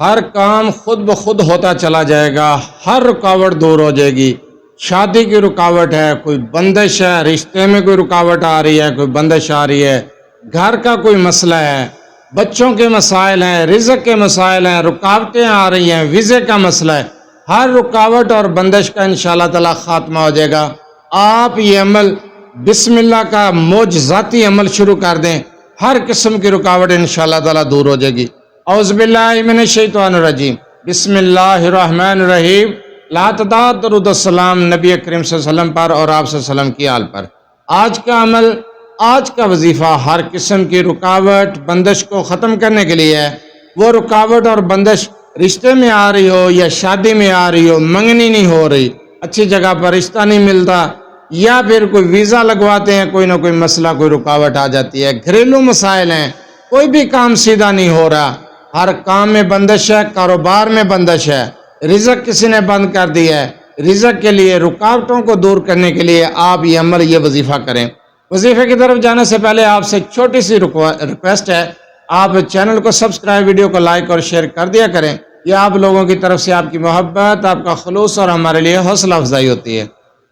ہر کام خود بخود ہوتا چلا جائے گا، ہر رکاوٹ دور ہو جائے گی۔ شادی کی رکاوٹ ہے، کوئی بندش ہے، رشتے میں کوئی رکاوٹ آ رہی ہے، کوئی بندش آ رہی ہے، گھر کا کوئی مسئلہ ہے، بچوں کے مسائل ہیں، رزق کے مسائل ہیں، رکاوٹیں آ رہی ہیں، ویزے کا مسئلہ ہے، ہر رکاوٹ اور بندش کا انشاءاللہ تعالی خاتمہ ہو جائے گا۔ آپ یہ عمل بسم اللہ کا معجزاتی عمل شروع کر دیں، ہر قسم کی رکاوٹ انشاءاللہ تعالی دور ہو جائے گی۔ اعوذ باللہ من الشیطان الرجیم، بسم اللہ الرحمن الرحیم۔ لا تعداد درود السلام نبی کریم صلی اللہ علیہ وسلم پر اور آپ صلی اللہ علیہ وسلم کی آل پر۔ آج کا عمل، آج کا وظیفہ ہر قسم کی رکاوٹ بندش کو ختم کرنے کے لیے ہے۔ وہ رکاوٹ اور بندش رشتے میں آ رہی ہو یا شادی میں آ رہی ہو، منگنی نہیں ہو رہی، اچھی جگہ پر رشتہ نہیں ملتا، یا پھر کوئی ویزا لگواتے ہیں، کوئی نہ کوئی مسئلہ، کوئی رکاوٹ آ جاتی ہے، گھریلو مسائل ہیں، کوئی بھی کام سیدھا نہیں ہو رہا، ہر کام میں بندش ہے، کاروبار میں بندش ہے، رزق کسی نے بند کر دیا ہے، رزق کے لیے رکاوٹوں کو دور کرنے کے لیے آپ یہ عمل، یہ وظیفہ کریں۔ وظیفے کی طرف جانے سے پہلے آپ سے چھوٹی سی ریکویسٹ ہے، آپ چینل کو سبسکرائب، ویڈیو کو لائک اور شیئر کر دیا کریں۔ یہ آپ لوگوں کی طرف سے آپ کی محبت، آپ کا خلوص اور ہمارے لیے حوصلہ افزائی ہوتی ہے۔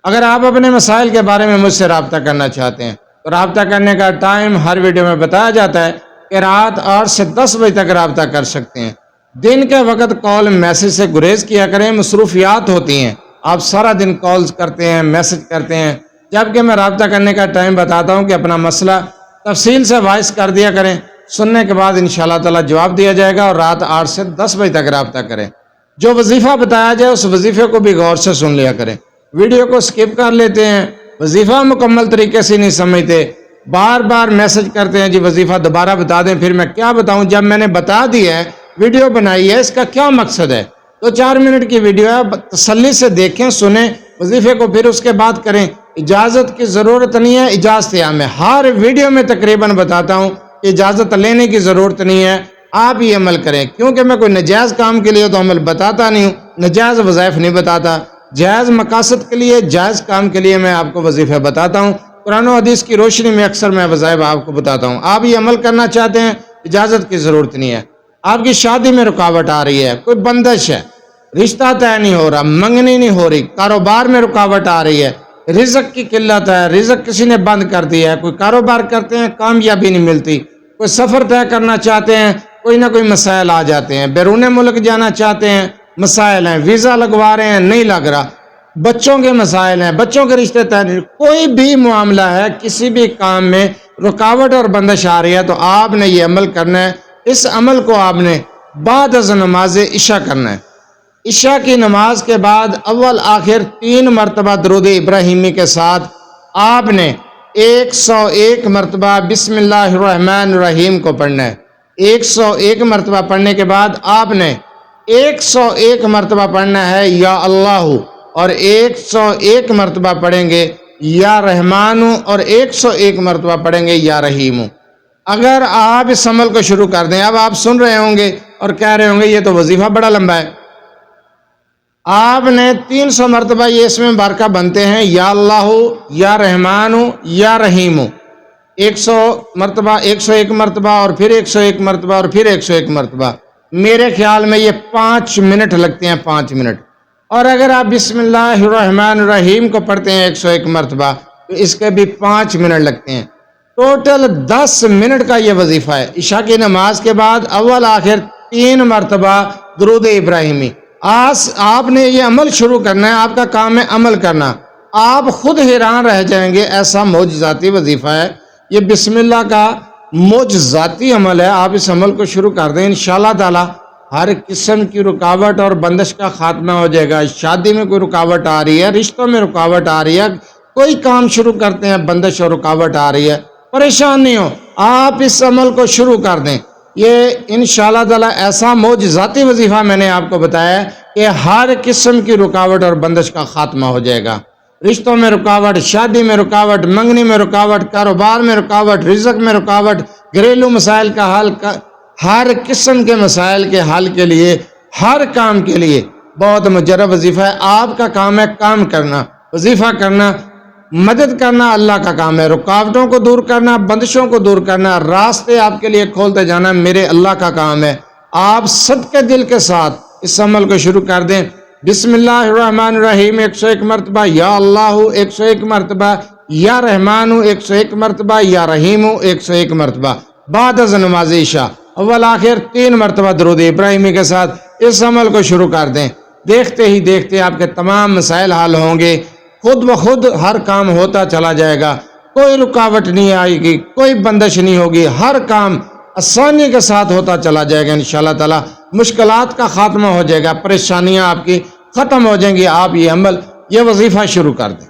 اگر آپ اپنے مسائل کے بارے میں مجھ سے رابطہ کرنا چاہتے ہیں تو رابطہ کرنے کا ٹائم ہر ویڈیو میں بتایا جاتا ہے کہ رات 8 سے 10 بجے تک رابطہ کر سکتے ہیں۔ دن کے وقت کال میسج سے گریز کیا کریں، مصروفیات ہوتی ہیں، آپ سارا دن کالز کرتے ہیں، میسج کرتے ہیں، جبکہ میں رابطہ کرنے کا ٹائم بتاتا ہوں کہ اپنا مسئلہ تفصیل سے وائس کر دیا کریں، سننے کے بعد انشاءاللہ تعالی جواب دیا جائے گا، اور رات 8 سے 10 بجے تک رابطہ کریں۔ جو وظیفہ بتایا جائے اس وظیفے کو بھی غور سے سن لیا کریں، ویڈیو کو سکپ کر لیتے ہیں، وظیفہ مکمل طریقے سے نہیں سمجھتے، بار بار میسج کرتے ہیں جی وظیفہ دوبارہ بتا دیں، پھر میں کیا بتاؤں جب میں نے بتا دیا ہے، ویڈیو بنائی ہے، اس کا کیا مقصد ہے؟ تو 4 منٹ کی ویڈیو ہے، تسلی سے دیکھیں، سنیں وظیفے کو، پھر اس کے بعد کریں۔ اجازت کی ضرورت نہیں ہے، اجازت میں ہر ویڈیو میں تقریباً بتاتا ہوں، اجازت لینے کی ضرورت نہیں ہے، آپ یہ عمل کریں، کیونکہ میں کوئی نجائز کام کے لیے تو عمل بتاتا نہیں ہوں، نجائز وظائف نہیں بتاتا، جائز مقاصد کے لیے، جائز کام کے لیے میں آپ کو وظیفے بتاتا ہوں، قرآن و حدیث کی روشنی میں اکثر میں وظائف آپ کو بتاتا ہوں۔ آپ یہ عمل کرنا چاہتے ہیں، اجازت کی ضرورت نہیں ہے۔ آپ کی شادی میں رکاوٹ آ رہی ہے، کوئی بندش ہے، رشتہ طے نہیں ہو رہا، منگنی نہیں ہو رہی، کاروبار میں رکاوٹ آ رہی ہے، رزق کی قلت ہے، رزق کسی نے بند کر دیا ہے، کوئی کاروبار کرتے ہیں کامیابی نہیں ملتی، کوئی سفر طے کرنا چاہتے ہیں، کوئی نہ کوئی مسائل آ جاتے ہیں، بیرون ملک جانا چاہتے ہیں، مسائل ہیں، ویزا لگوا رہے ہیں نہیں لگ رہا، بچوں کے مسائل ہیں، بچوں کے رشتے طے نہیں، کوئی بھی معاملہ ہے، کسی بھی کام میں رکاوٹ اور بندش آ رہی ہے تو آپ نے یہ عمل کرنا ہے۔ اس عمل کو آپ نے بعد از نماز عشاء کرنا ہے۔ عشاء کی نماز کے بعد اول آخر 3 مرتبہ درود ابراہیمی کے ساتھ آپ نے 101 مرتبہ بسم اللہ الرحمن الرحیم کو پڑھنا ہے۔ 101 مرتبہ پڑھنے کے بعد آپ نے 101 مرتبہ پڑھنا ہے یا اللہ، اور 101 مرتبہ پڑھیں گے یا رحمان، اور 101 مرتبہ پڑھیں گے یا رحیم۔ اگر آپ اس عمل کو شروع کر دیں، اب آپ سن رہے ہوں گے اور کہہ رہے ہوں گے یہ تو وظیفہ بڑا لمبا ہے، آپ نے 300 مرتبہ یہ اس میں مبارکہ بنتے ہیں، یا اللہ، یا رحمان، یا رحیم، 100 مرتبہ، 101 مرتبہ، اور پھر 101 مرتبہ، اور پھر 101 مرتبہ۔ میرے خیال میں یہ 5 منٹ لگتے ہیں، 5 منٹ۔ اور اگر آپ بسم اللہ الرحمن الرحیم کو پڑھتے ہیں 101 مرتبہ تو اس کے بھی 5 منٹ لگتے ہیں، ٹوٹل 10 منٹ کا یہ وظیفہ ہے۔ عشاء کی نماز کے بعد اول آخر 3 مرتبہ درود ابراہیمی۔ آپ نے یہ عمل شروع کرنا ہے، آپ کا کام ہے عمل کرنا، آپ خود حیران رہ جائیں گے، ایسا معجزاتی وظیفہ ہے یہ، بسم اللہ کا معجزاتی عمل ہے۔ آپ اس عمل کو شروع کر دیں، انشاءاللہ تعالی ہر قسم کی رکاوٹ اور بندش کا خاتمہ ہو جائے گا۔ شادی میں کوئی رکاوٹ آ رہی ہے، رشتوں میں رکاوٹ آ رہی ہے، کوئی کام شروع کرتے ہیں بندش اور رکاوٹ آ رہی ہے، پریشان نہیں ہو، آپ اس عمل کو شروع کر دیں۔ یہ انشاءاللہ تعالی ایسا معجزاتی وظیفہ میں نے آپ کو بتایا ہے کہ ہر قسم کی رکاوٹ اور بندش کا خاتمہ ہو جائے گا۔ رشتوں میں رکاوٹ، شادی میں رکاوٹ، منگنی میں رکاوٹ، کاروبار میں رکاوٹ، رزق میں رکاوٹ، گھریلو مسائل کا حل، ہر قسم کے مسائل کے حل کے لیے، ہر کام کے لیے بہت مجرب وظیفہ ہے۔ آپ کا کام ہے کام کرنا، وظیفہ کرنا، مدد کرنا اللہ کا کام ہے، رکاوٹوں کو دور کرنا، بندشوں کو دور کرنا، راستے آپ کے لیے کھولتے جانا میرے اللہ کا کام ہے۔ آپ صدقے دل کے ساتھ اس عمل کو شروع کر دیں۔ بسم اللہ الرحمن الرحیم 101 مرتبہ، یا اللہ 101 مرتبہ، یا رحمان 101 مرتبہ، یا رحیم 101 مرتبہ، بعد از نماز عشاء اول آخر 3 مرتبہ درود ابراہیمی کے ساتھ اس عمل کو شروع کر دیں۔ دیکھتے ہی دیکھتے آپ کے تمام مسائل حل ہوں گے، خود بخود ہر کام ہوتا چلا جائے گا، کوئی رکاوٹ نہیں آئے گی، کوئی بندش نہیں ہوگی، ہر کام آسانی کے ساتھ ہوتا چلا جائے گا انشاءاللہ تعالی۔ مشکلات کا خاتمہ ہو جائے گا، پریشانیاں آپ کی ختم ہو جائیں گی۔ آپ یہ عمل، یہ وظیفہ شروع کر دیں۔